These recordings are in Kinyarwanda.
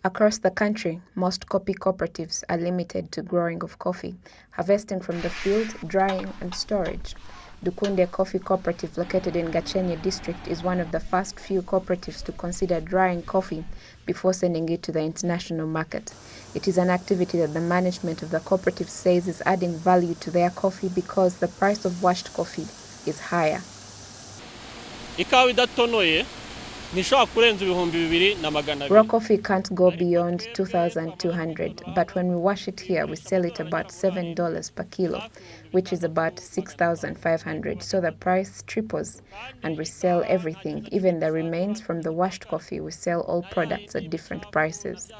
Across the country, most coffee cooperatives are limited to growing of coffee, harvesting from the field, drying and storage. Dukunde Coffee Cooperative, located in Gakenke district, is one of the first few cooperatives to consider drying coffee before sending it to the international market. It is an activity that the management of the cooperative says is adding value to their coffee because the price of washed coffee is higher. Raw coffee can't go beyond 2,200, but when we wash it here, we sell it about $7 per kilo, which is about 6,500. So the price triples, and we sell everything, even the remains from the washed coffee. We sell all products at different prices.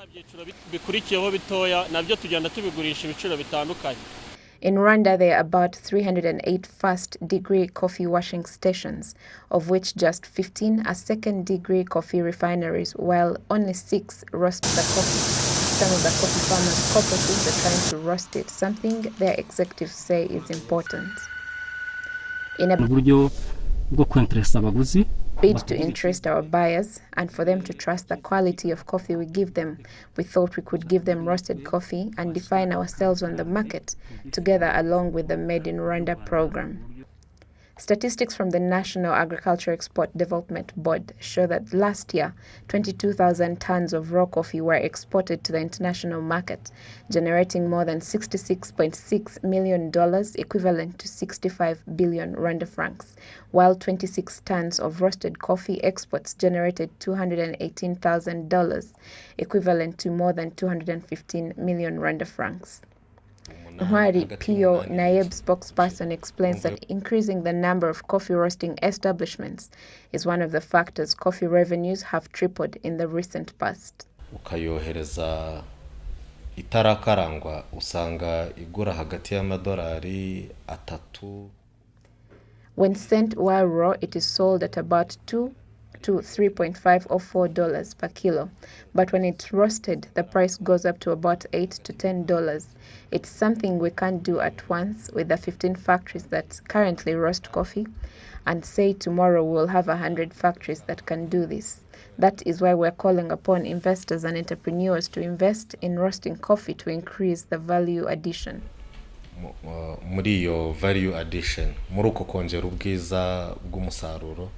In Rwanda, there are about 308 first-degree coffee washing stations, of which just 15 are second-degree coffee refineries, while only 6 roast the coffee. Some of the coffee farmers' cooperatives are trying to roast it, something their executives say is important. In a bid to interest our buyers and for them to trust the quality of coffee we give them, we thought we could give them roasted coffee and define ourselves on the market together along with the Made in Rwanda program. Statistics from the National Agriculture Export Development Board show that last year, 22,000 tons of raw coffee were exported to the international market, generating more than $66.6 million, equivalent to 65 billion Rwanda francs, while 26 tons of roasted coffee exports generated $218,000, equivalent to more than 215 million Rwanda francs. Ntwari Pio, NAEB spokesperson, explains that increasing the number of coffee roasting establishments is one of the factors coffee revenues have tripled in the recent past. Ukayohereza itarakarangwa usanga igura hagati y'amadolari 3. When sent while raw, it is sold at about $2 to $3.5 or $4 per kilo, but when it's roasted, the price goes up to about $8 to $10. It's something we can't do at once with the 15 factories that currently roast coffee, and say tomorrow we'll have 100 factories that can do this. That is why we're calling upon investors and entrepreneurs to invest in roasting coffee to increase the value addition. Muri iyo value addition, muri uko kongera ubwiza bw'umusaruro.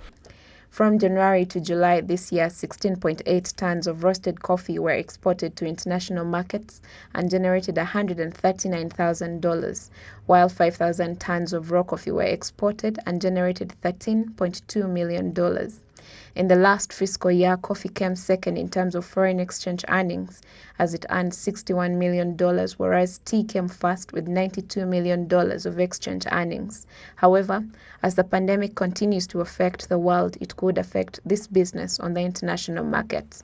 From January to July this year, 16.8 tons of roasted coffee were exported to international markets and generated $139,000, while 5,000 tons of raw coffee were exported and generated $13.2 million. In the last fiscal year, coffee came second in terms of foreign exchange earnings, as it earned $61 million, whereas tea came first with $92 million of exchange earnings. However, as the pandemic continues to affect the world, it could affect this business on the international markets.